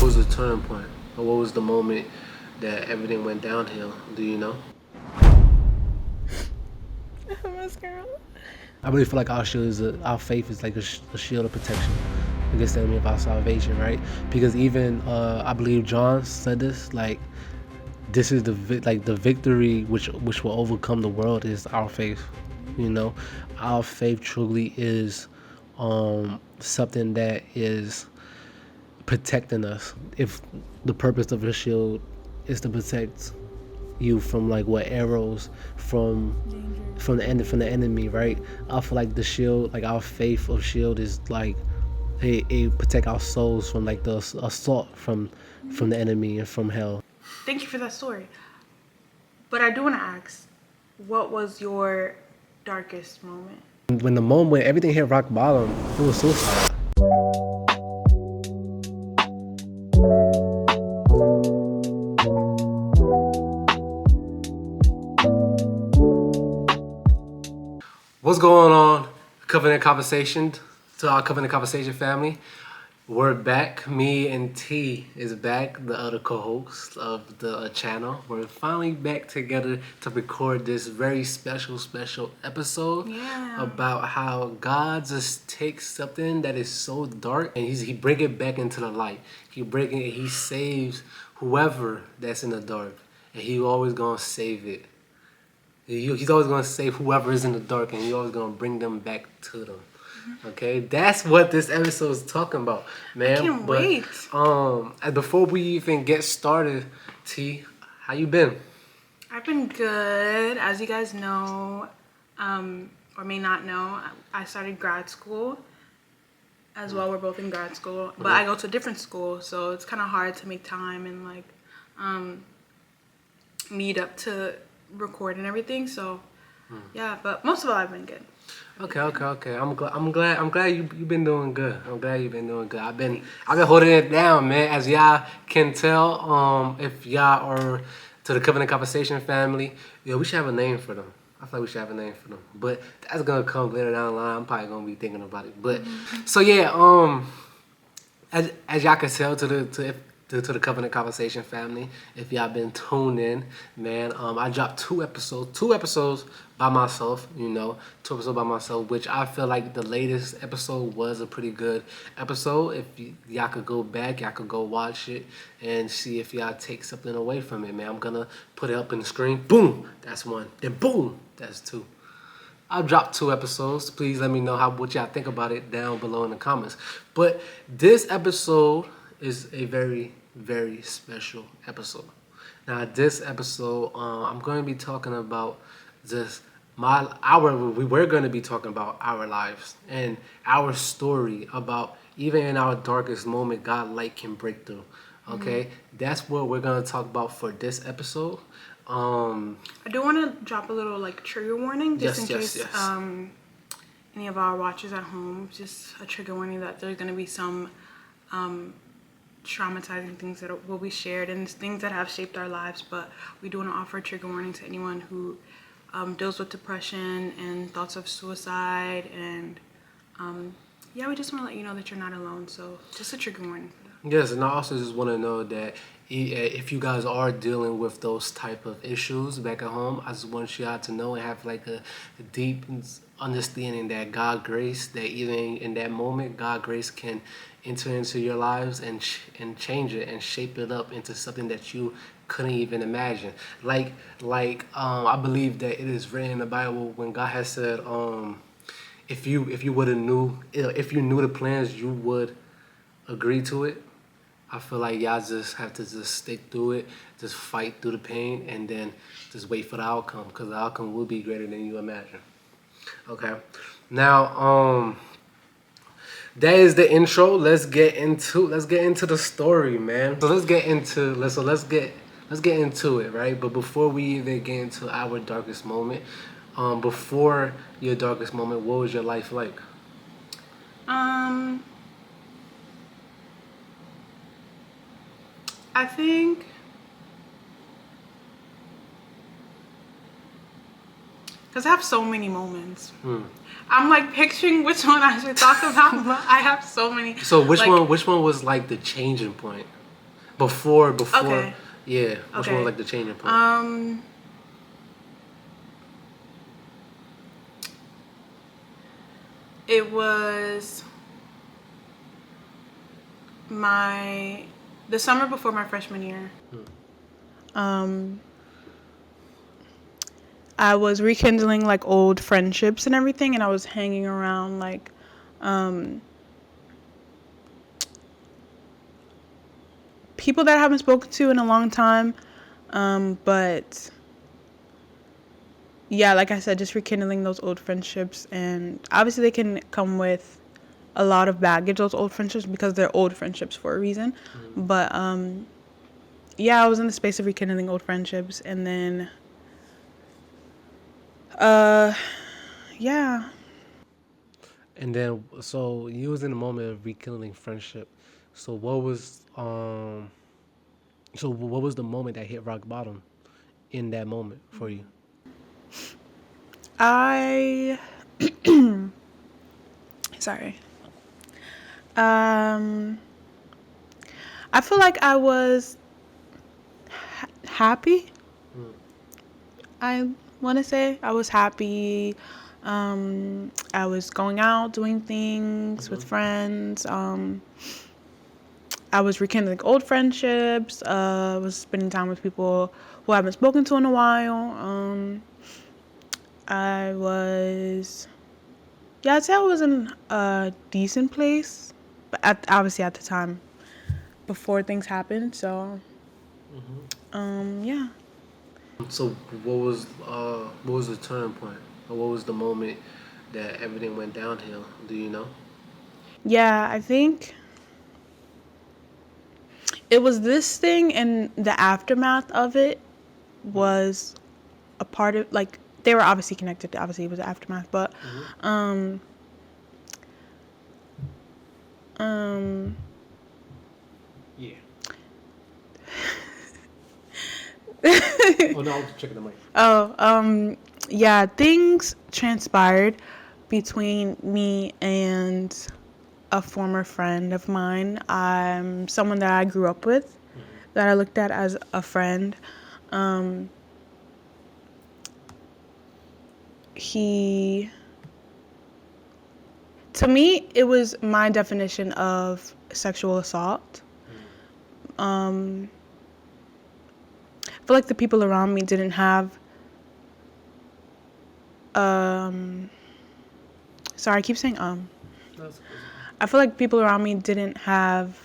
was the turning point? Or what was the moment that everything went downhill? Do you know? Mascara. I really feel like our faith is like a shield of protection against the enemy of our salvation, right? Because even I believe John said this, like this is the victory which will overcome the world is our faith. You know, our faith truly is something that is protecting us. If the purpose of the shield is to protect you from like what arrows from the enemy, right? I feel like the shield, like our faith of shield, is like it protect our souls from like the assault from the enemy and from hell. Thank you for that story. But I do want to ask, what was your darkest moment? When the moment when everything hit rock bottom, it was suicide. What's going on, Covenant Conversation? To our Covenant Conversation family, we're back. Me and T is back, the other co-host of the channel. We're finally back together to record this very special episode about how God just takes something that is so dark and he bring it back into the light. He saves whoever that's in the dark, and he always gonna save it. He's always going to save whoever is in the dark, and he's always going to bring them back to them. Okay, that's what this episode is talking about, man. I can't wait. Before we even get started, T, how you been? I've been good. As you guys know, or may not know, I started grad school as well. We're both in grad school, but I go to a different school, so it's kind of hard to make time and like meet up to record and everything. So yeah, but most of all, I've been good. Okay. I'm glad you've been doing good. I'm glad you've been doing good. I've been holding it down, man. As y'all can tell, if y'all are to the Covenant Conversation family, we should have a name for them. I feel like we should have a name for them, but that's gonna come later down the line. I'm probably gonna be thinking about it. But so yeah, as y'all can tell to the Covenant Conversation family, if y'all been tuned in, man, I dropped two episodes by myself, 2 episodes by myself, which I feel like the latest episode was a pretty good episode. If y'all could go back, y'all could go watch it and see if y'all take something away from it, man. I'm gonna put it up in the screen. Boom, that's one. Then boom, that's two. I'll drop 2 episodes. Please let me know what y'all think about it down below in the comments. But this episode is a very, very special episode. Now, this episode, I'm going to be talking about we're going to be talking about our lives and our story about even in our darkest moment, God light can break through. Okay, that's what we're going to talk about for this episode. I do want to drop a little like trigger warning just in case any of our watchers at home, just a trigger warning that there's going to be some traumatizing things that will be shared and things that have shaped our lives, but we do want to offer a trigger warning to anyone who deals with depression and thoughts of suicide, and we just want to let you know that you're not alone. So just a trigger warning for that. Yes, and I also just want to know that if you guys are dealing with those type of issues back at home, I just want you all to know and have like a deep understanding that God grace, that even in that moment, God grace can enter into your lives and change it and shape it up into something that you couldn't even imagine. Like I believe that it is written in the Bible when God has said, if you knew the plans, you would agree to it. I feel like y'all just have to just stick through it, just fight through the pain, and then just wait for the outcome, because the outcome will be greater than you imagine. Okay, now that is the intro. Let's get into the story, man. So let's get into it, right? But before we even get into our darkest moment, before your darkest moment, what was your life like? I think because I have so many moments. I'm like picturing which one I should talk about, but I have so many. So which one was like the changing point? Before, Okay. yeah. Which one Okay. was like the changing point? It was the summer before my freshman year. I was rekindling like old friendships and everything, and I was hanging around like people that I haven't spoken to in a long time. But yeah, like I said, just rekindling those old friendships, and obviously they can come with a lot of baggage, those old friendships, because they're old friendships for a reason. But yeah, I was in the space of rekindling old friendships, and then yeah. And then, so you was in the moment of rekindling friendship. So what was the moment that hit rock bottom in that moment for you? I sorry. Um I feel like I was happy. I want to say I was happy. I was going out, doing things with friends. I was rekindling old friendships. Was spending time with people who I haven't spoken to in a while. I was, yeah, I'd say I was in a decent place, but obviously at the time before things happened. So, yeah. So what was the turning point, or what was the moment that everything went downhill? Do you know? Yeah, I think it was this thing, and the aftermath of it was a part of, like, they were obviously connected. Obviously, it was the aftermath, but Yeah. Oh no, I was checking the mic. yeah, things transpired between me and a former friend of mine. Someone that I grew up with, that I looked at as a friend. He, to me, it was my definition of sexual assault. I feel like the people around me didn't have, sorry, I keep saying That's crazy. I feel like people around me didn't have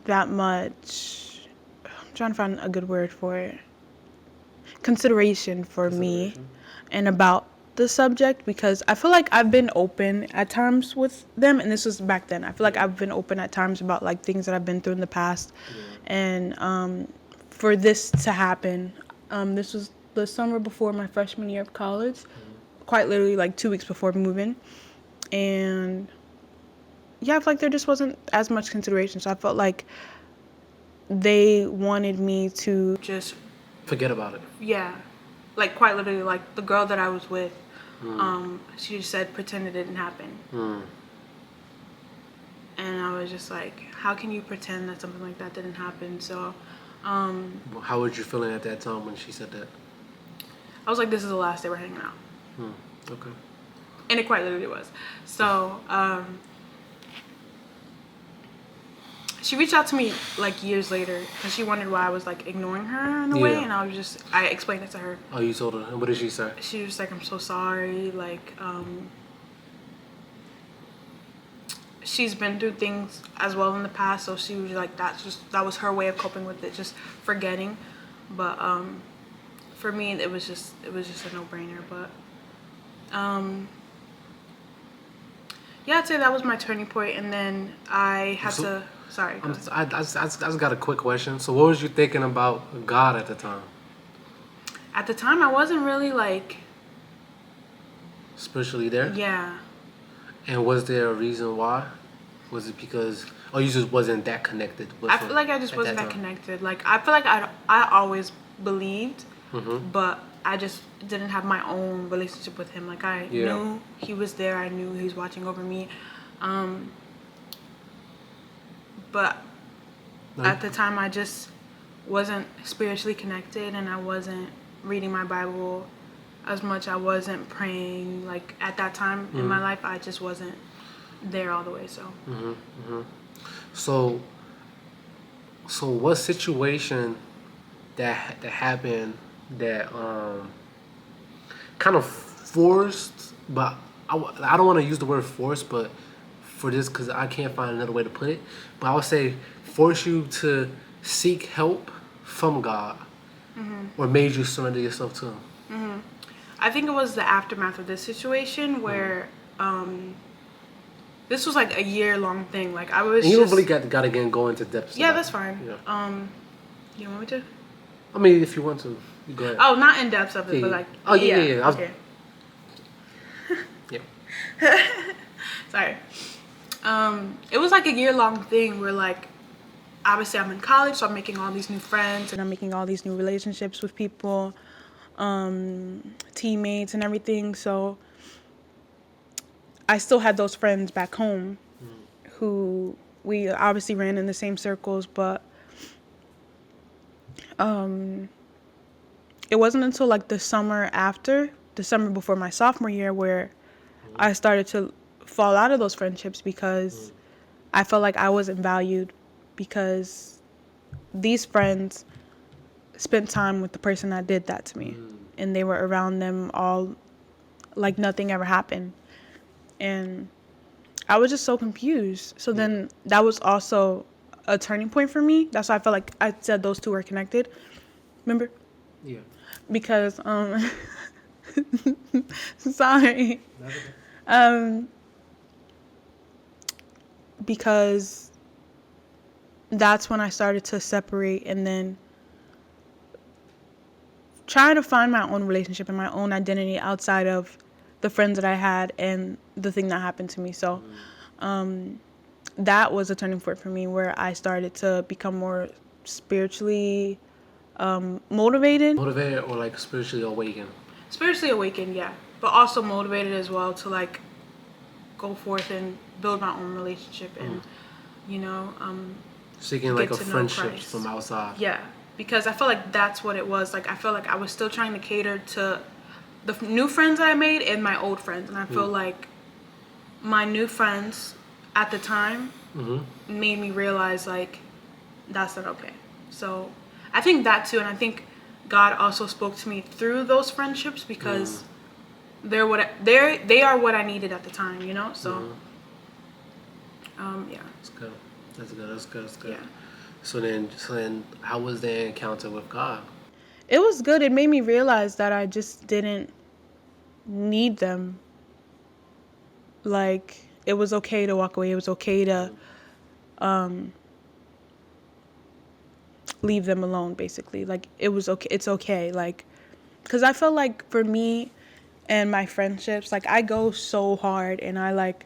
that much, I'm trying to find a good word for it, consideration for me Consideration. and about the subject, because I feel like I've been open at times with them, and this was back then. I feel like I've been open at times about like things that I've been through in the past, and for this to happen, this was the summer before my freshman year of college, quite literally like 2 weeks before moving, and yeah, I feel like there just wasn't as much consideration. So I felt like they wanted me to just, Forget about it. yeah, like quite literally, like the girl that I was with, she just said pretend it didn't happen. And I was just like, how can you pretend that something like that didn't happen? So How were you feeling at that time when she said that? I was like, this is the last day we're hanging out. Okay. And it quite literally was. So she reached out to me like years later because she wondered why I was like ignoring her in a way, Yeah. and I explained it to her. Oh, you told her. And what did she say? She was like, I'm so sorry, like she's been through things as well in the past, so she was like, that was her way of coping with it, just forgetting. But for me, it was just a no-brainer. But yeah, I'd say that was my turning point, and then I had So- to, sorry, go ahead. I just got a quick question. So what was you thinking about God at the time? At the time, I wasn't really like, Spiritually there? yeah. And was there a reason why? Was it because, or you just wasn't that connected with I him feel like I just at wasn't that time? connected. Like, I feel like I always believed, Mm-hmm. but I just didn't have my own relationship with him. Like, I Yeah. knew he was there. I knew he was watching over me. but Like, at the time I just wasn't spiritually connected, and I wasn't reading my Bible as much. I wasn't praying. Like at that time in my life, I just wasn't there all the way. So so so what situation that happened that kind of forced, but I don't want to use the word forced, but for this, because I can't find another way to put it, but I would say force you to seek help from God, or made you surrender yourself to Him. I think it was the aftermath of this situation where this was like a year-long thing. Like I was And you don't just really got to again go into depth. yeah, about that's it. fine. Yeah. You want me to? I mean, if you want to, you go ahead. Oh, not in depth of it, Yeah, but yeah. like Oh, yeah. I was- Okay. Yeah. Sorry. It was like a year-long thing where like obviously I'm in college, so I'm making all these new friends and I'm making all these new relationships with people, teammates and everything. So I still had those friends back home who we obviously ran in the same circles, but it wasn't until like the summer before my sophomore year, where I started to fall out of those friendships because I felt like I wasn't valued, because these friends spent time with the person that did that to me, and they were around them all like nothing ever happened. And I was just so confused. So then that was also a turning point for me. That's why I felt like I said those two are connected. Remember? Yeah. Because sorry. Because that's when I started to separate, and then trying to find my own relationship and my own identity outside of the friends that I had and the thing that happened to me. So that was a turning point for me, where I started to become more spiritually motivated. Motivated or like spiritually awakened. Spiritually awakened, yeah. But also motivated as well to like go forth and build my own relationship and, you know, Seeking like get a to know friendship Christ. from outside. Yeah, because I felt like that's what it was. Like I felt like I was still trying to cater to the new friends that I made and my old friends, and I feel like my new friends at the time made me realize like that's not okay. So I think that too, and I think God also spoke to me through those friendships, because they are what I needed at the time, you know. So yeah. That's good. That's good. Yeah. So then, how was the encounter with God? It was good. It made me realize that I just didn't need them. Like, it was okay to walk away. It was okay to leave them alone, basically. Like, it was okay. It's okay. Like, because I felt like for me and my friendships, like, I go so hard, and I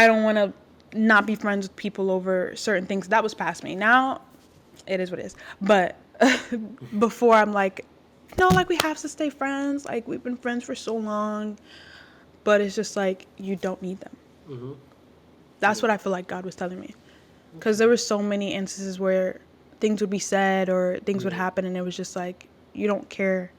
don't want to not be friends with people over certain things. That was past me. Now, it is what it is. But before, I'm like, no, like, we have to stay friends. Like, we've been friends for so long. But it's just like, you don't need them. That's what I feel like God was telling me. Because there were so many instances where things would be said or things would happen, and it was just like, you don't care.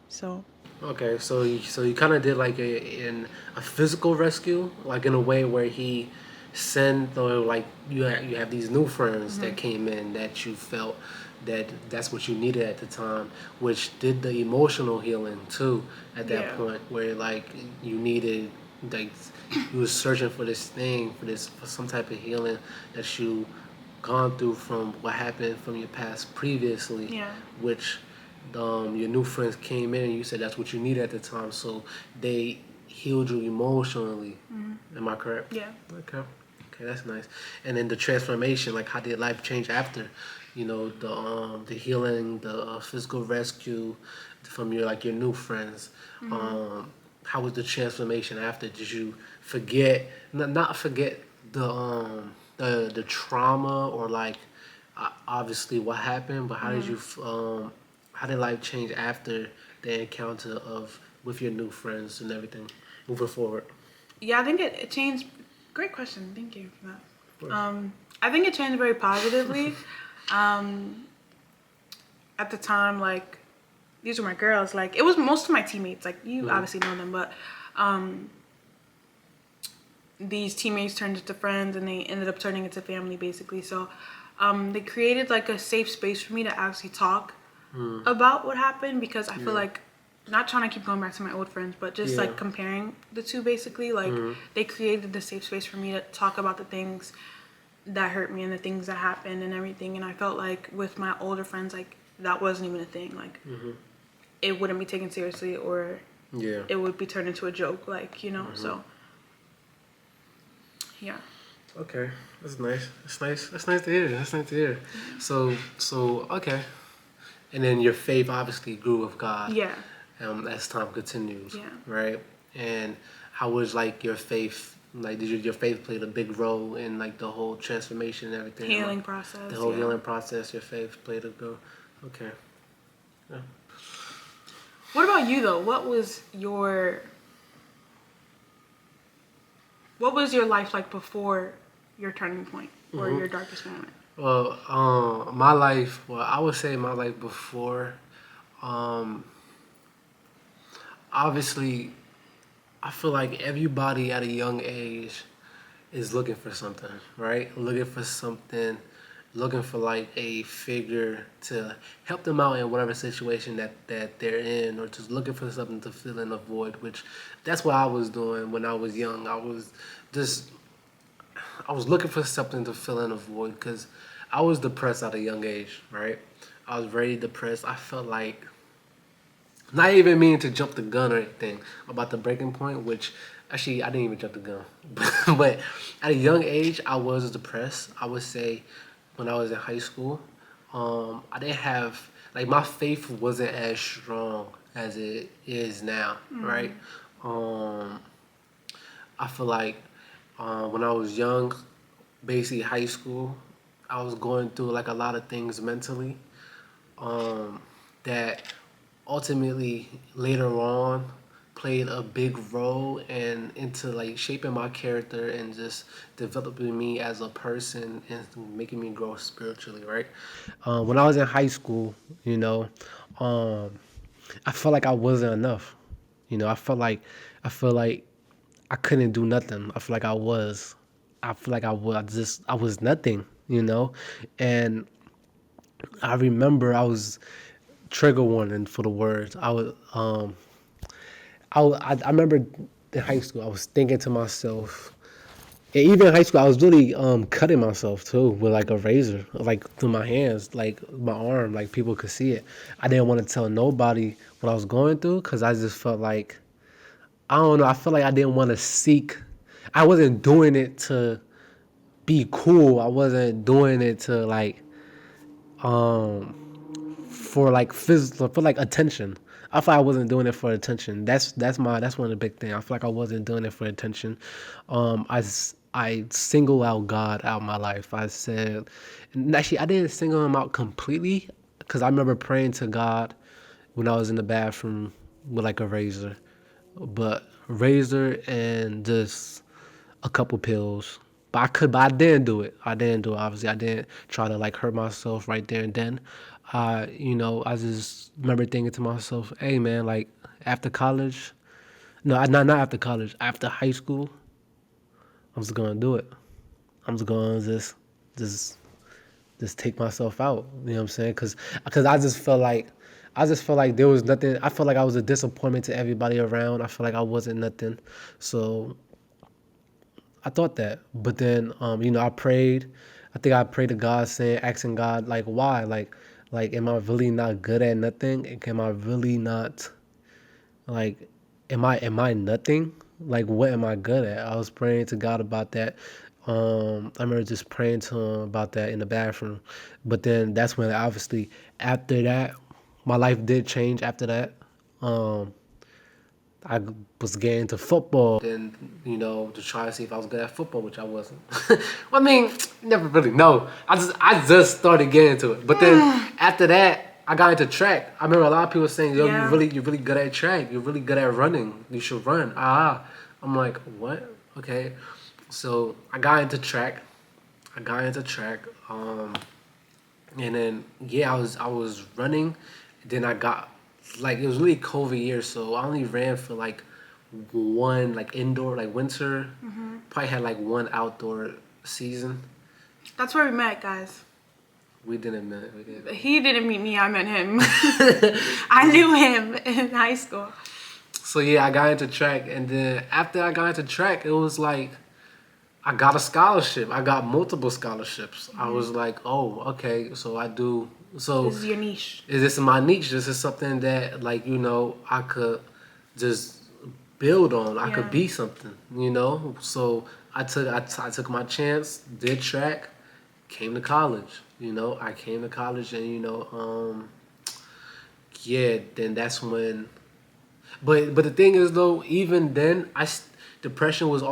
So Okay, so you kind of did like a physical rescue, like in a way where he sent, or like you have these new friends that came in that you felt that's what you needed at the time, which did the emotional healing too at that Yeah. point, where like you needed, like you was searching for this thing, for some type of healing that you gone through from what happened from your past previously, Yeah. which your new friends came in and you said that's what you needed at the time, so they healed you emotionally. Am I correct? yeah. Okay. Okay, that's nice. And then the transformation, like how did life change after, the healing, the physical rescue from your new friends. How was the transformation after? Did you forget, not forget the trauma, or like obviously what happened, but how did you how did life change after the encounter with your new friends and everything moving forward? Yeah, I think it changed. Great question. Thank you for that. I think it changed very positively. At the time, like, these were my girls. Like, it was most of my teammates. Like, you obviously know them, but these teammates turned into friends, and they ended up turning into family, basically. So they created, like, a safe space for me to actually talk about what happened, because I feel like, not trying to keep going back to my old friends, but just, like, comparing the two, basically. Like, they created the safe space for me to talk about the things that hurt me and the things that happened and everything. And I felt like with my older friends, like, that wasn't even a thing. Like, it wouldn't be taken seriously, or it would be turned into a joke, like, you know. So yeah. Okay, that's nice. That's nice. That's nice to hear. That's nice to hear. So okay, and then your faith obviously grew with God. Yeah. As time continues. Yeah. Right. And how was like your faith? Like, did your faith played a big role in like the whole transformation and everything? Healing process. The whole healing process. Your faith played a role. Okay. Yeah. What about you though? What was your life like before your turning point or your darkest moment? Well, my life. Well, I would say my life before. Obviously, I feel like everybody at a young age is looking for something, right? Looking for something, looking for like a figure to help them out in whatever situation that they're in, or just looking for something to fill in a void, which that's what I was doing when I was young. I was looking for something to fill in a void because I was depressed at a young age, right? I was very depressed. I felt like, not even meaning to jump the gun or anything about the breaking point, which actually I didn't even jump the gun. But at a young age, I was depressed. I would say when I was in high school, I didn't have, like, my faith wasn't as strong as it is now, right? I feel like when I was young, basically high school, I was going through like a lot of things mentally that ultimately later on played a big role and into like shaping my character and just developing me as a person and making me grow spiritually, right? When I was in high school, you know, I felt like I wasn't enough. You know, I feel like I couldn't do nothing. I feel like I was. I feel like I was nothing, you know? And I remember I was trigger warning for the words. I remember in high school I was thinking to myself, and even in high school I was really cutting myself too with like a razor, like through my hands, like my arm, like people could see it. I didn't want to tell nobody what I was going through because I just felt like, I don't know, I felt like I didn't want to seek. I wasn't doing it to be cool. I wasn't doing it to like for like physical, for like attention. I feel like I wasn't doing it for attention. That's one of the big things. I feel like I wasn't doing it for attention. I single out God out of my life. I said, and actually I didn't single him out completely because I remember praying to God when I was in the bathroom with like a razor, but razor and just a couple pills. But I didn't do it. I didn't do it. Obviously, I didn't try to like hurt myself right there and then. You know, I just remember thinking to myself, "Hey, man, like after college, no, not after college. After high school, I'm just gonna do it. I'm just gonna just just take myself out. You know what I'm saying? Because I just felt like there was nothing. I felt like I was a disappointment to everybody around. I felt like I wasn't nothing. So I thought that, but then you know, I prayed. I think I prayed to God, saying, asking God, like, why, like, am I really not good at nothing? And am I really not, like, am I nothing? Like, what am I good at? I was praying to God about that. I remember just praying to him about that in the bathroom, but then that's when obviously after that, my life did change. After that, um, I was getting into football. And, you know, to try to see if I was good at football, which I wasn't. Well, I mean, never really know. I just started getting into it. But then after that, I got into track. I remember a lot of people saying, yo, Yeah. you're really good at track. You're really good at running. You should run. I'm like, what? Okay. So I got into track. I got into track. And then yeah, I was running. Then I got like it was really COVID year, so I only ran for like one like indoor like winter. Probably had like one outdoor season. That's where we met, guys. We didn't meet. We did. He didn't meet me, I met him. I knew him in high school. So yeah, I got into track, and then after I got into track, it was like I got a scholarship. I got multiple scholarships. I was like, oh, okay, so I do. So This is your niche. is this my niche? This is something that like I could just build on. I could Yeah. be something, So I took my chance, did track, came to college. I came to college, and yeah, then that's when. But the thing is though, even then, depression was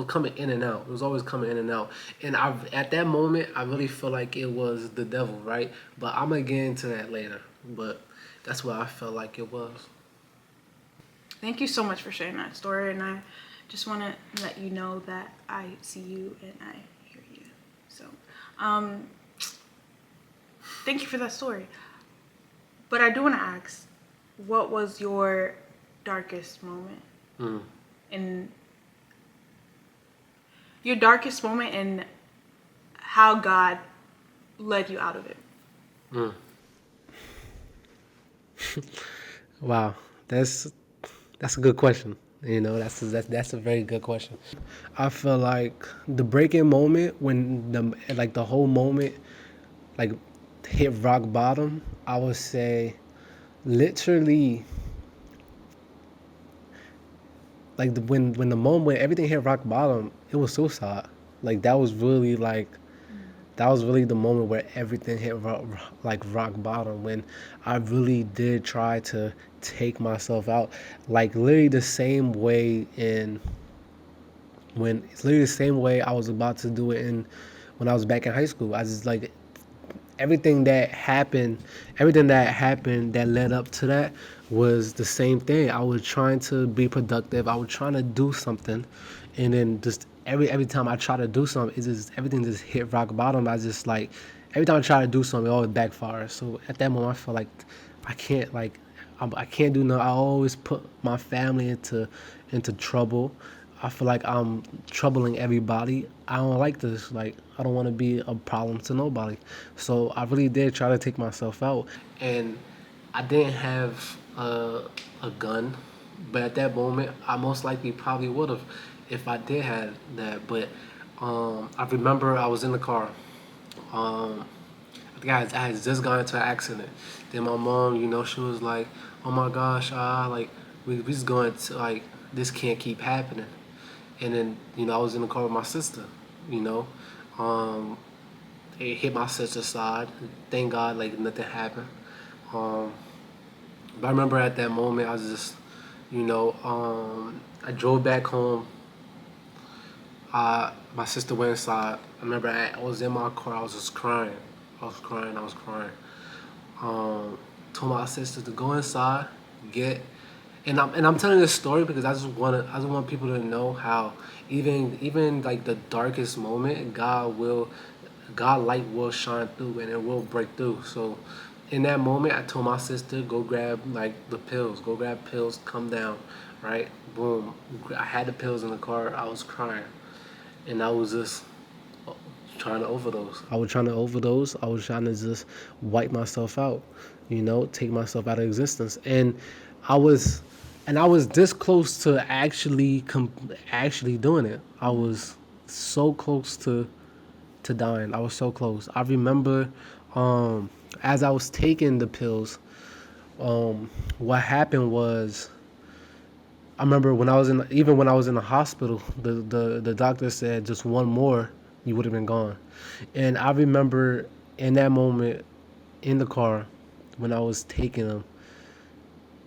coming in and out. It was always coming in and out. And at that moment I really feel like it was the devil, right? But I'm gonna get into that later. But that's what I felt like it was. Thank you so much for sharing that story, and I just want to let you know that I see you and I hear you. So, thank you for that story. But I do want to ask, what was your darkest moment? In your darkest moment, and how God led you out of it? Wow, that's a good question. That's a very good question. I feel like the breaking moment when the whole moment like hit rock bottom. I would say literally like when the moment when everything hit rock bottom, it was suicide. Like that was really the moment where everything hit rock bottom, when I really did try to take myself out, like literally the same way in when it's literally the same way I was about to do it in when I was back in high school. I just like everything that happened, that led up to that was the same thing. I was trying to be productive. I was trying to do something, and then just every time I try to do something, it's just everything just hit rock bottom. I just like every time I try to do something, it always backfires. So at that moment, I feel like I can't like I can't do nothing. I always put my family into trouble. I feel like I'm troubling everybody. I don't like this. Like, I don't want to be a problem to nobody. So I really did try to take myself out. And I didn't have a gun, but at that moment, I most likely probably would have if I did have that. But I remember I was in the car. I think I had just got into an accident. Then my mom, she was like, "Oh my gosh, like we just going to like this can't keep happening." And then I was in the car with my sister. You know, it hit my sister's side. Thank God, like nothing happened. Um, but I remember at that moment, I was just, I drove back home. My sister went inside. I remember I was in my car. I was just crying. I was crying. I was crying. Told my sister to go inside, get, and I'm telling this story because I just want people to know how even like the darkest moment, God light will shine through and it will break through. So in that moment, I told my sister, go grab like the pills, go grab pills, come down, right? Boom. I had the pills in the car. I was crying, and I was just trying to overdose. I was trying to overdose. I was trying to just wipe myself out, take myself out of existence. I was, I was this close to actually doing it. I was so close to dying. I was so close. I remember, as I was taking the pills, what happened was, I remember when I was in the hospital, the doctor said just one more, you would have been gone. And I remember in that moment in the car when I was taking them,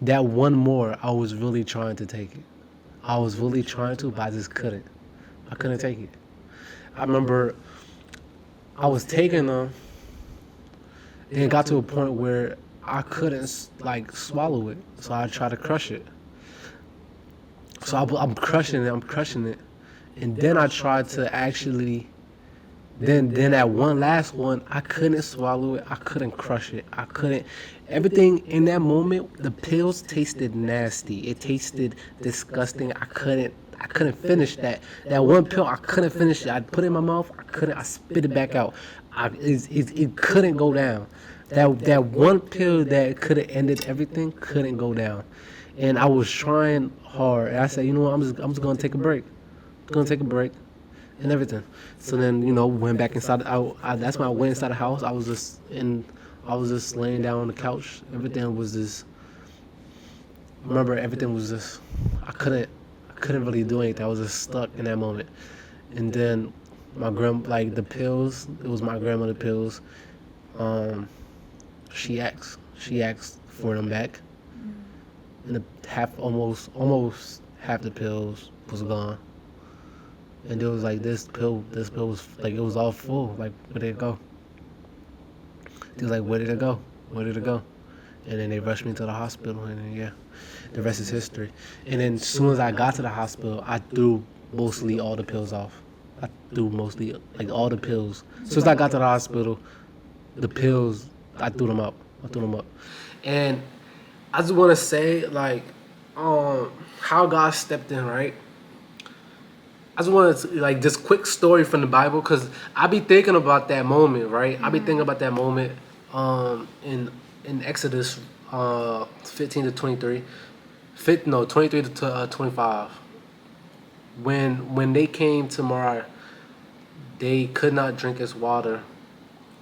that one more, I was really trying to take it. I was really trying to, but I just couldn't. I couldn't take it. I remember I was taking them, and it got to a point where I couldn't like swallow it, so I tried to crush it. So I'm crushing it, and then I tried to actually Then that one last one, I couldn't swallow it. I couldn't crush it. I couldn't. Everything in that moment, the pills tasted nasty. It tasted disgusting. I couldn't finish that. That one pill, I couldn't finish it. I put it in my mouth. I couldn't. I spit it back out. It couldn't go down. That one pill that could have ended everything couldn't go down, and I was trying hard. And I said, you know what? I'm just gonna take a break. Gonna take a break and everything. So then, went back inside. That's when I went inside the house. I was just laying down on the couch. Everything was just. Remember, everything was just. I couldn't really do anything. I was just stuck in that moment. And then like the pills. It was my grandmother's pills. Um, she asked for them back, and almost half the pills was gone. And it was like this pill was like it was all full. Like, where did it go? They was like, where did it go? Where did it go? And then they rushed me to the hospital, and then, yeah, the rest is history. And then as soon as I got to the hospital, I threw mostly all the pills off. I threw mostly like all the pills. As soon as I got to the hospital, the pills, I threw them up. And I just want to say, like, how God stepped in, right? I just wanted to, like, this quick story from the Bible, because I be thinking about that moment, right? I be thinking about that moment in Exodus 15 to 23. 23 to 25. When they came to Marah, they could not drink its water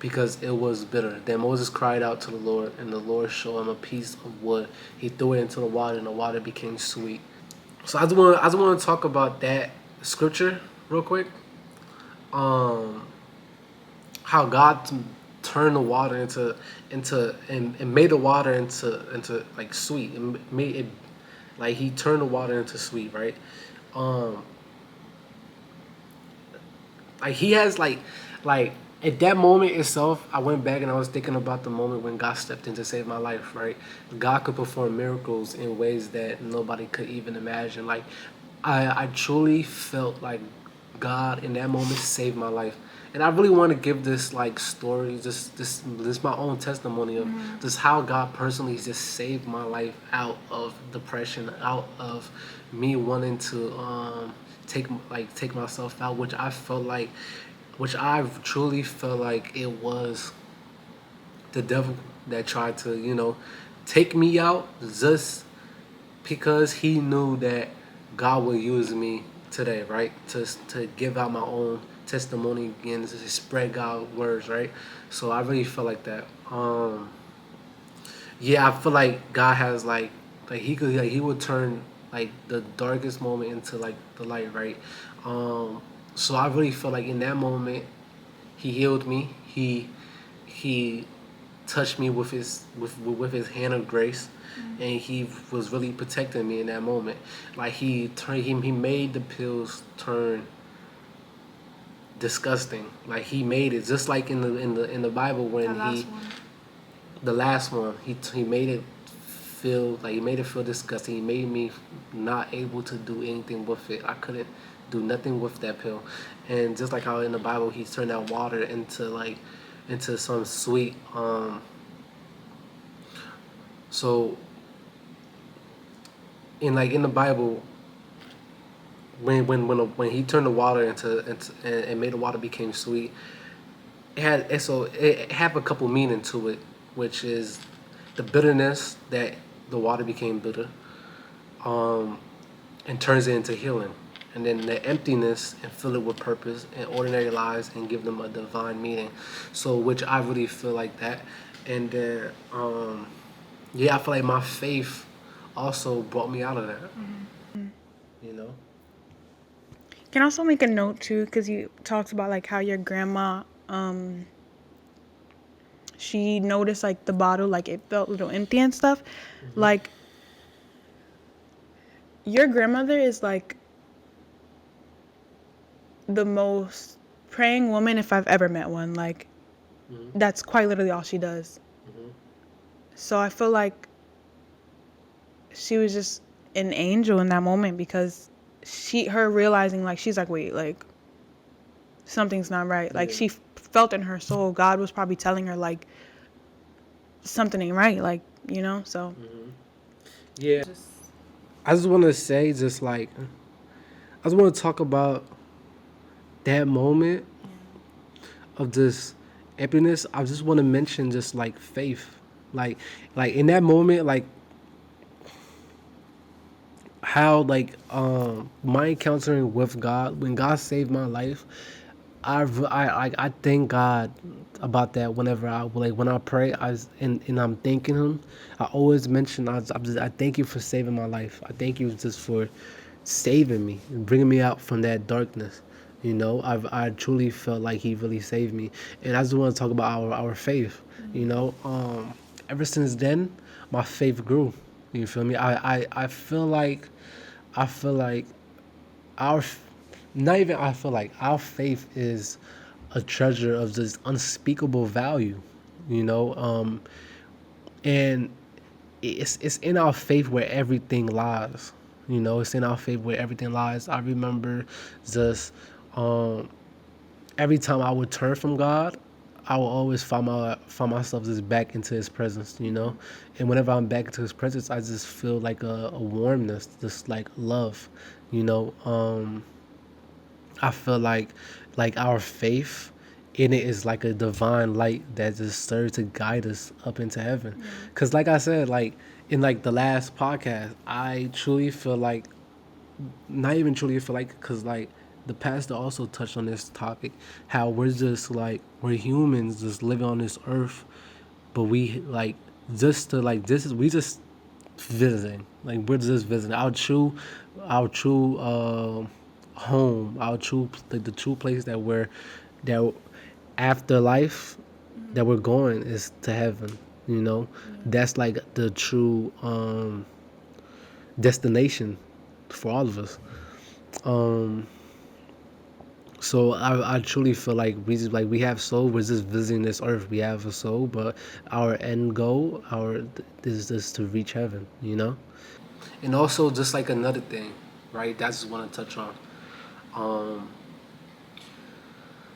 because it was bitter. Then Moses cried out to the Lord, and the Lord showed him a piece of wood. He threw it into the water, and the water became sweet. So I just want to talk about that scripture real quick. How God turned the water into and made the water into like sweet, and made it like He turned the water into sweet, right? Like He has like at that moment itself, I went back and I was thinking about the moment when God stepped in to save my life, right? God could perform miracles in ways that nobody could even imagine. Like, I truly felt like God in that moment saved my life. And I really want to give this like story, this my own testimony of just how God personally just saved my life out of depression, out of me wanting to take myself out, which I truly felt like it was the devil that tried to, take me out just because he knew that God will use me today, right? To give out my own testimony and to spread God's words, right? So I really feel like that. Yeah, I feel like God has he would turn like the darkest moment into like the light, right? So I really feel like in that moment He healed me. He touched me with his hand of grace, and He was really protecting me in that moment. Like he made the pills turn disgusting. Like He made it just like in the Bible when the last one he made it feel disgusting. He made me not able to do anything with it. I couldn't do nothing with that pill. And just like how in the Bible He turned that water into some sweet. So in the Bible, when He turned the water into and made the water became sweet, it had a couple meaning to it, which is the bitterness that the water became bitter, and turns it into healing, and then the emptiness and fill it with purpose and ordinary lives and give them a divine meaning. So which I really feel like that, and then I feel like my faith also brought me out of that. You know. Can also make a note too, because you talked about like how your grandma, she noticed like the bottle, like it felt a little empty and stuff. Like your grandmother is like the most praying woman if I've ever met one. Like that's quite literally all she does. So I feel like she was just an angel in that moment, because her realizing, like, she's like, wait, like, something's not right. Like she felt in her soul, God was probably telling her like something ain't right. Like, you know, so Yeah. I just want to say, just like, I just want to talk about that moment of this emptiness. I just want to mention just like faith, like, in that moment, like how my encountering with God when God saved my life. I thank God about that whenever when I pray and I'm thanking Him. I always mention I thank you for saving my life. I thank you just for saving me and bringing me out from that darkness. You know, I truly felt like He really saved me, and I just want to talk about our faith. You know, ever since then, my faith grew. You feel me? I feel like our not even I feel like our faith is a treasure of this unspeakable value, you know, and it's in our faith where everything lies. You know, it's in our faith where everything lies. I remember just every time I would turn from God, I will always find myself just back into His presence, you know. And whenever I'm back into His presence, I just feel like a warmness, just like love, you know. I feel like our faith in it is like a divine light that just serves to guide us up into heaven. Cause like I said, like in like the last podcast, I truly feel like not even truly feel like because like the pastor also touched on this topic, how we're just like we're humans just living on this earth, but we like just to like this is we just visiting. Like we're just visiting. Our true home, our true like the true place that after life that we're going is to heaven. You know, that's like the true destination for all of us. So I truly feel like we have soul. We're just visiting this earth. We have a soul, but our end goal, our is just to reach heaven. You know. And also, just like another thing, right? That's just want to touch on. Um,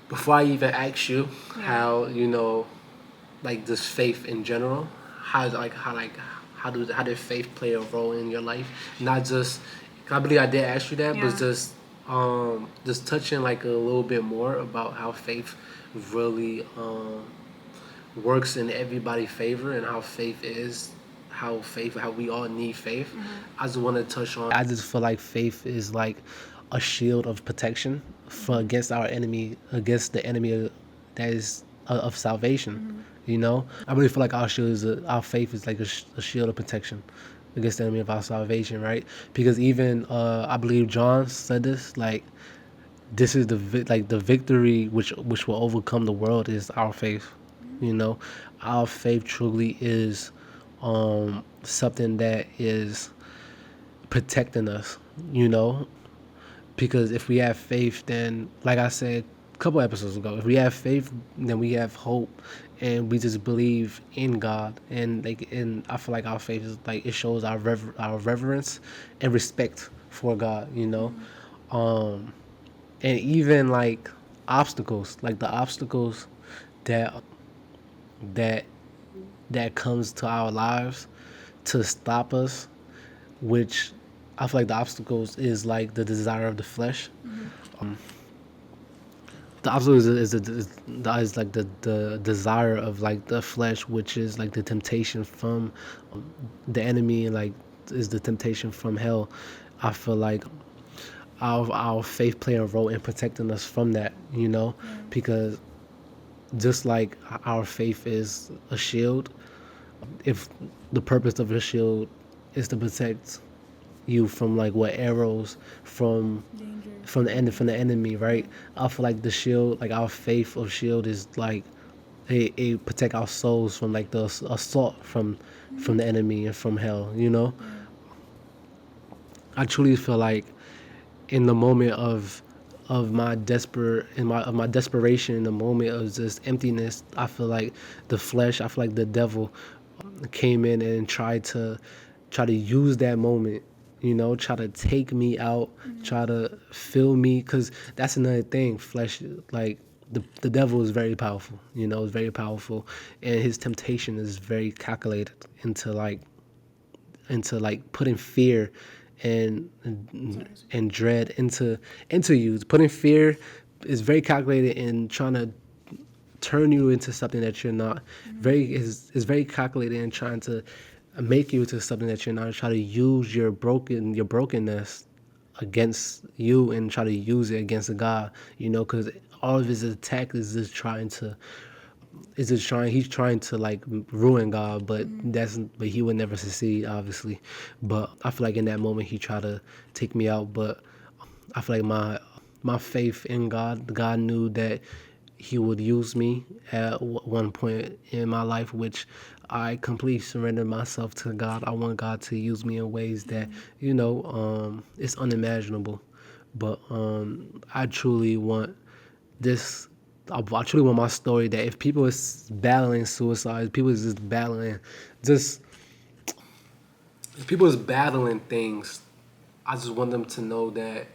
Before I even ask you how you know, like this faith in general, how did faith play a role in your life? Not just, I believe I did ask you that, but just touching like a little bit more about how faith really works in everybody's favor and how we all need faith. I just want to touch on. I just feel like faith is like a shield of protection for against our enemy, against the enemy that is of salvation. You know, I really feel like our faith is like a shield of protection against the enemy of our salvation, right? Because even I believe John said this like this is the victory which will overcome the world is our faith. You know, our faith truly is something that is protecting us. You know, because if we have faith, then like I said a couple episodes ago, if we have faith, then we have hope, and we just believe in God, and I feel like our faith is like it shows our reverence and respect for God. You know, and even like obstacles, like the obstacles that that that comes to our lives to stop us, which I feel like the obstacles is like the desire of the flesh. The obstacle is like the desire of like the flesh, which is like the temptation from the enemy, like is the temptation from hell. I feel like our faith play a role in protecting us from that, you know, because just like our faith is a shield, if the purpose of a shield is to protect you from like what arrows from the enemy, right? I feel like the shield, like our faith of shield is like it protect our souls from like the assault from the enemy and from hell, you know. I truly feel like in the moment of my desperation, in the moment of just emptiness, I feel like the flesh, I feel like the devil came in and tried to use that moment try to take me out, try to fill me, because that's another thing. Flesh, like the devil is very powerful, is very powerful, and his temptation is very calculated into putting fear and and dread into you. Putting fear is very calculated in trying to turn you into something that you're not. Very is very calculated in trying to make you into something that you're not. Try to use your brokenness against you and try to use it against God. Because all of his attack is just trying to he's trying to like ruin God, but he would never succeed, obviously. But I feel like in that moment he tried to take me out, but I feel like my faith in God knew that he would use me at one point in my life, which I completely surrendered myself to God. I want God to use me in ways that it's unimaginable. But I truly want this. I truly want my story that if people is battling suicide, people is just battling, just if people is battling things, I just want them to know that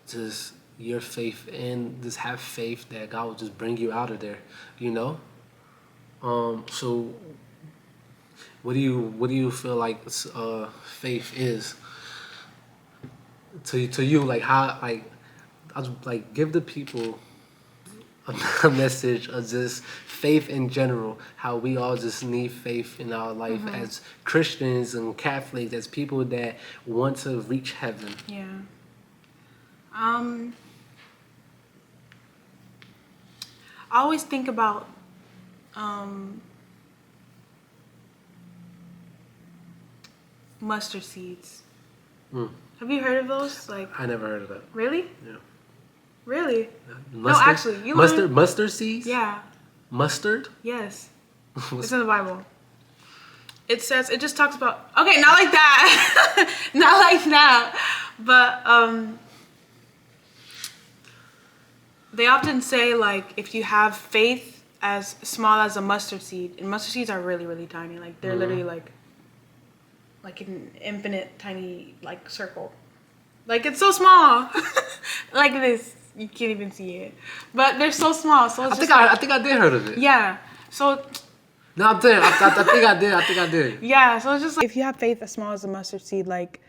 just your faith and just have faith that God will just bring you out of there, you know. So what do you feel like faith is to you? Like how I was like give the people a message of just faith in general, how we all just need faith in our life as Christians and Catholics, as people that want to reach heaven. Yeah. I always think about mustard seeds. Mm. Have you heard of those? Like, I never heard of that. really? Yeah. Really? Mustard? No, actually, you mustard seeds? Yeah. Mustard? Yes. It's in the Bible. It says, it just talks about, okay, not like that. Not like that. But they often say, like, if you have faith as small as a mustard seed, and mustard seeds are really, really tiny. Like, they're literally like an infinite tiny, like, circle. Like, it's so small. Like this. You can't even see it. But they're so small. So it's I think I did heard of it. yeah. So No, I'm saying I think I did. I think I did. yeah, so it's just like if you have faith as small as a mustard seed, like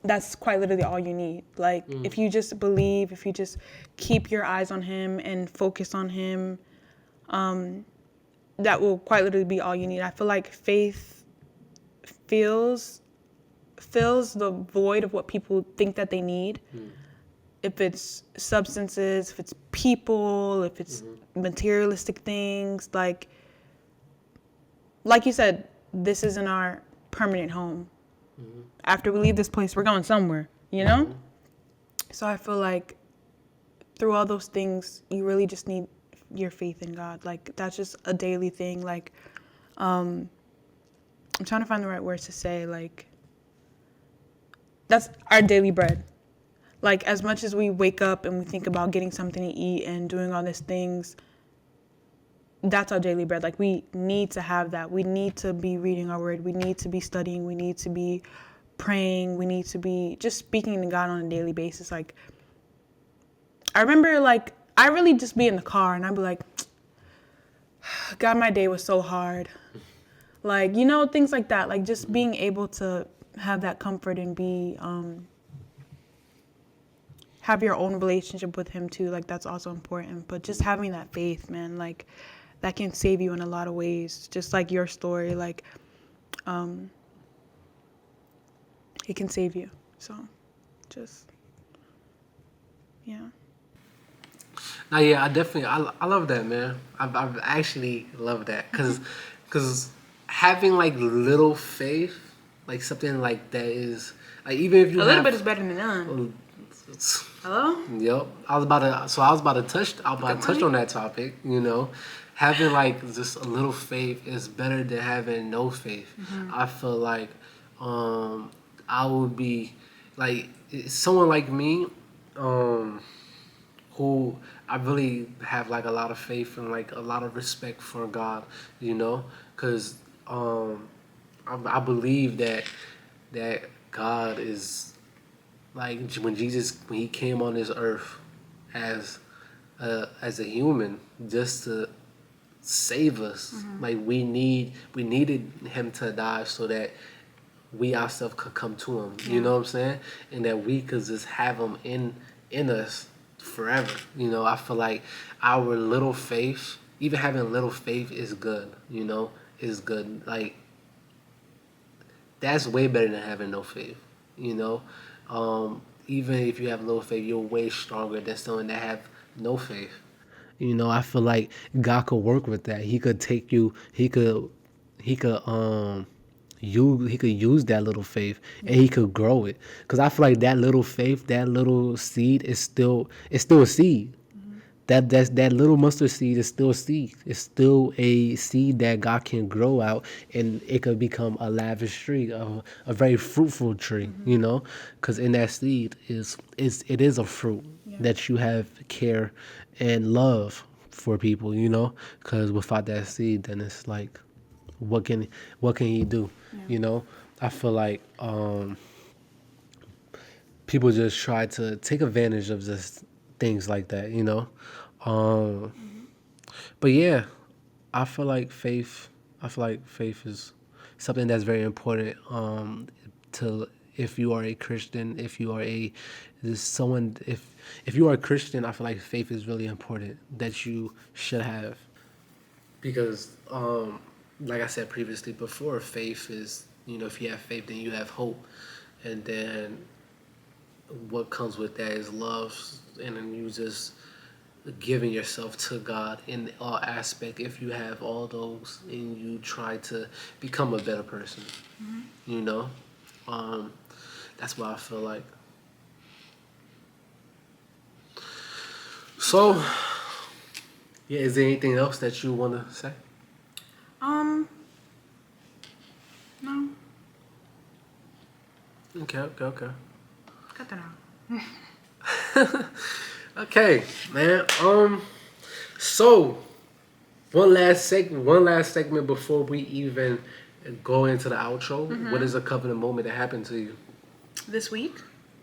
that's quite literally all you need. Like if you just believe, if you just keep your eyes on him and focus on him, that will quite literally be all you need. I feel like faith fills the void of what people think that they need. If it's substances, if it's people, if it's materialistic things, like you said, this isn't our permanent home. After we leave this place, we're going somewhere, you know? So I feel like through all those things, you really just need your faith in God. Like, that's just a daily thing. Like, I'm trying to find the right words to say. Like, that's our daily bread. Like, as much as we wake up and we think about getting something to eat and doing all these things, that's our daily bread. Like, we need to have that. We need to be reading our word. We need to be studying. We need to be praying. We need to be just speaking to God on a daily basis. Like, I remember, like, I really just be in the car and I'd be like, God, my day was so hard. Like, you know, things like that. Like, just being able to have that comfort and be, have your own relationship with him too. Like, that's also important. But just having that faith, man, like, that can save you in a lot of ways. Just like your story, like, it can save you. So, just, yeah. Now, yeah, I definitely, I love that, man. I've actually love that. Cause having, like, little faith, like, something like that is, like, even if you A little bit is better than none. Hello? Yep. I was about to touch on that topic, you know. Having like just a little faith is better than having no faith. I feel like I would be like someone like me who I really have like a lot of faith and like a lot of respect for God, you know, cuz I believe that God is like when he came on this earth as as a human just to save us. Like we needed him to die so that we ourselves could come to him. You know what I'm saying? And that we could just have him in us forever. You know, I feel like our little faith, even having little faith is good, you know, is good. Like that's way better than having no faith, you know. Even if you have little faith, you're way stronger than someone that have no faith. You know, I feel like God could work with that. He could take you. He could he could use that little faith and he could grow it. Cause I feel like that little faith, that little seed is still a seed. That little mustard seed is still a seed. It's still a seed that God can grow out, and it could become a lavish tree, a very fruitful tree. You know, because in that seed is it is a fruit that you have care and love for people. You know, because without that seed, then it's like, what can he do? You know, I feel like people just try to take advantage of just things like that. You know. Um, But yeah, I feel like faith. I feel like faith is something that's very important. To if you are a Christian, if you are a this someone, if you are a Christian, I feel like faith is really important that you should have because, like I said previously, before faith is if you have faith, then you have hope, and then what comes with that is love, and then you just giving yourself to God in all aspect. If you have all those and you try to become a better person, you know, um, that's what I feel like. So, yeah, is there anything else that you want to say? Um, no, Okay. cut that out. Okay, man. So one last segment before we even go into the outro. What is a covenant moment that happened to you This week,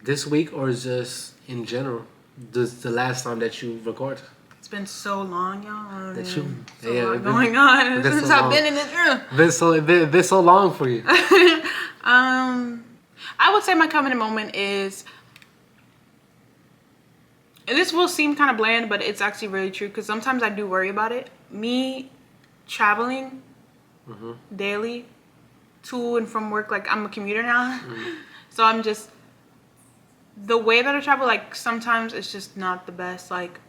this week, or just in general? The last time that you recorded it's been so long, y'all. that you So yeah, lot going on it's been since so I've long. been in this room. Been so long for you. I would say my covenant moment is, and this will seem kind of bland, but it's actually really true because sometimes I do worry about it. Me traveling daily to and from work, like I'm a commuter now. So I'm just, the way that I travel, like sometimes it's just not the best. Like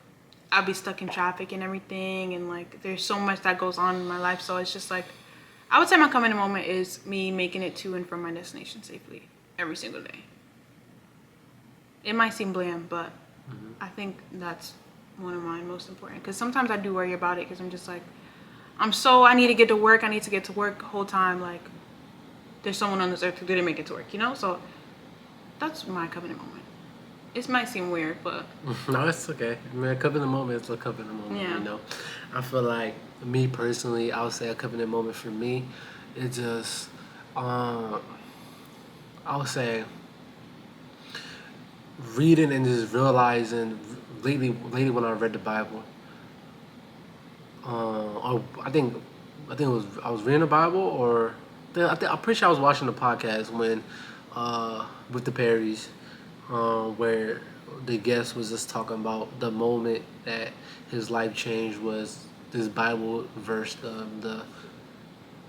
I'll be stuck in traffic and everything, and like there's so much that goes on in my life. So it's just like, I would say my covenant moment is me making it to and from my destination safely every single day. It might seem bland, but I think that's one of mine most important. Because sometimes I do worry about it because I'm just like, I need to get to work. I need to get to work the whole time. Like, there's someone on this earth who didn't make it to work, you know? So that's my covenant moment. It might seem weird, but No, it's okay. I mean, a covenant moment is a covenant moment. Yeah. You know, I feel like me personally, I would say a covenant moment for me, it just, I would say reading and just realizing lately when I read the Bible, or I think it was I was reading the Bible, or I'm pretty sure I was watching the podcast when, with the Perrys, where the guest was just talking about the moment that his life changed was this Bible verse, the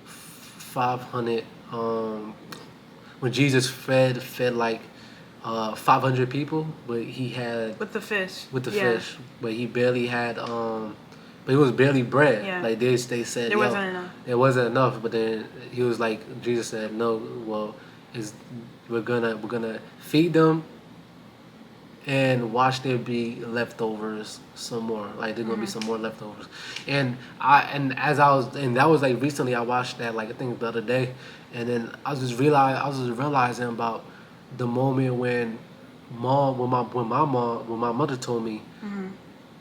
500, when Jesus fed like 500 people, but he had with the fish. with the Yeah. fish, but he barely had but it was barely bread. Yeah. Like they said, There wasn't enough. It wasn't enough. But then he was like, Jesus said, no, well, is we're gonna feed them and watch there be leftovers some more. Like there's gonna be some more leftovers. And that was like recently I watched that, like I think the other day, and then I was just realizing about the moment when my mother told me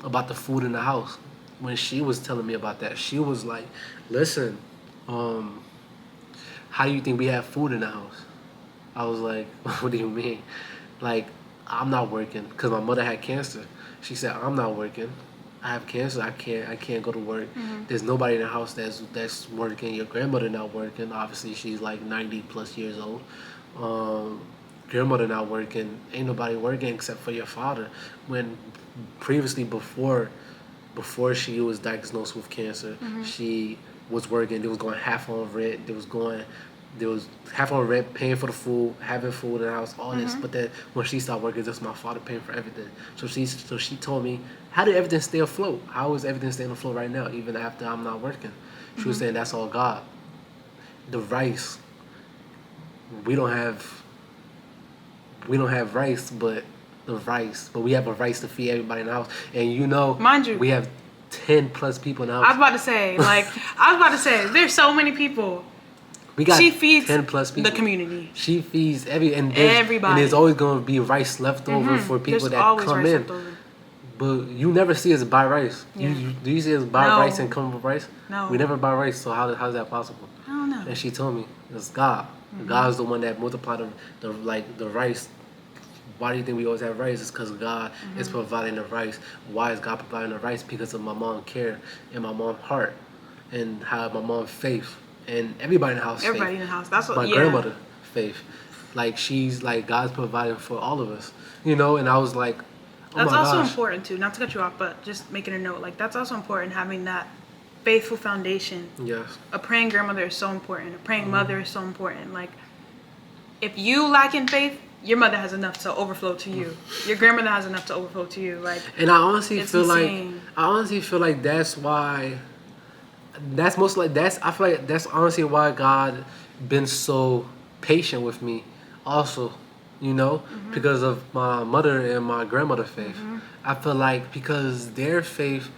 about the food in the house. When she was telling me about that, she was like, listen, how do you think we have food in the house? I was like, what do you mean? Like, I'm not working because my mother had cancer. She said, I'm not working. I have cancer. I can't go to work. There's nobody in the house that's working. Your grandmother not working. Obviously, she's like 90 plus years old. Um, Grandmother not working. Ain't nobody working except for your father. When previously before she was diagnosed with cancer, she was working. They was going half on rent. There was half on rent, paying for the food, having food in the house, all this. But then when she stopped working, just my father paying for everything. So she told me, how did everything stay afloat? How is everything staying afloat right now, even after I'm not working? She was saying that's all God. The rice, we don't have rice, but we have a rice to feed everybody in the house. And Mind you, we have 10 plus people in the I was house. about to say, there's so many people. We got She feeds 10 plus people. the community. She feeds everybody. Everybody. And there's always going to be rice left over for people There's that always come rice in. left over. But you never see us buy rice. Yeah. Do you see us buy No. rice and come with rice? No. We never buy rice, so how's that possible? I don't know. And she told me, it's God. God is the one that multiplied the rice. Why do you think we always have rice? It's because God is providing the rice. Why is God providing the rice? Because of my mom's care and my mom's heart and how my mom's faith and everybody in the house. Everybody faith. in the house. That's what. My grandmother faith. Like she's like God's providing for all of us. And I was like, oh That's my also gosh. important too. Not to cut you off, but just making a note. Like that's also important, having that faithful foundation. Yes. A praying grandmother is so important. A praying mother is so important. Like if you lack in faith, your mother has enough to overflow to you. Your grandmother has enough to overflow to you. Like, and I honestly it's feel insane. like that's why. I feel like that's honestly why God been so patient with me, also, because of my mother and my grandmother faith. I feel like because their faith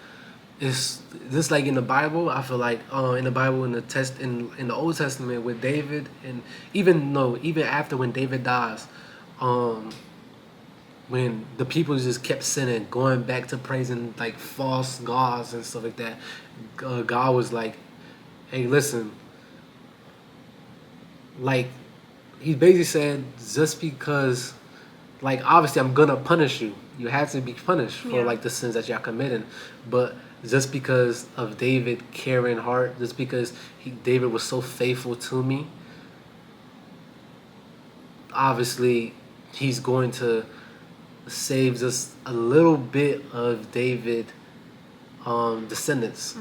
is just like in the Bible. I feel like in the Bible in the Old Testament with David, and even after when David dies, when the people just kept sinning, going back to praising like false gods and stuff like that, God was like, hey, listen, like he basically said, just because, like, obviously I'm gonna punish you. You have to be punished for like the sins that y'all committing, but just because of David caring heart, just because David was so faithful to me, obviously he's going to save just a little bit of David descendants.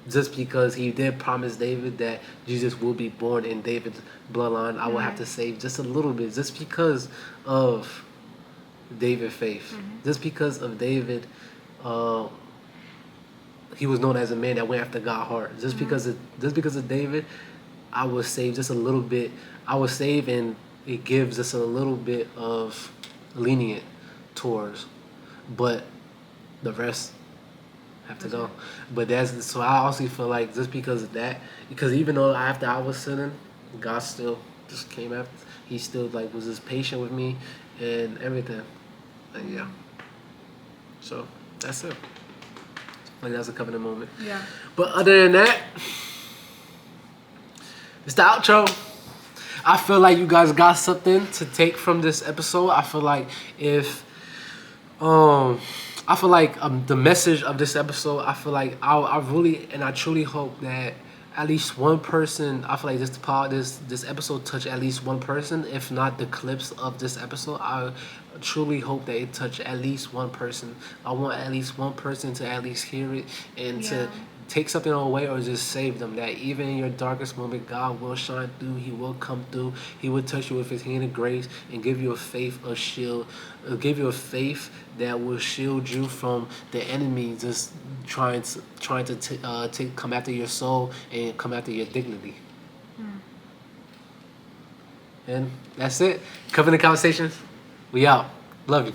Just because he did promise David that Jesus will be born in David's bloodline, I will have to save just a little bit, just because of David's faith. Just because of David, he was known as a man that went after God's heart. Just because of David, I will save just a little bit. I will save, and it gives us a little bit of lenient towards, but the rest have to go. But that's so I also feel like just because of that, because even though after I was sinning, God still just came after. He still like was just patient with me and everything. Like, yeah. So that's it. Like that's a covenant moment. Yeah. But other than that, it's the outro. I feel like you guys got something to take from this episode. I feel like the message of this episode, I feel like I really and I truly hope that at least one person, I feel like this episode touched at least one person, if not the clips of this episode. I truly hope that it touched at least one person. I want at least one person to at least hear it and to take something away or just save them. That even in your darkest moment, God will shine through. He will come through. He will touch you with His hand of grace and give you a faith, a shield, give you a faith that will shield you from the enemy just trying to come after your soul and come after your dignity. And that's it. Covenant Conversations. We out. Love you.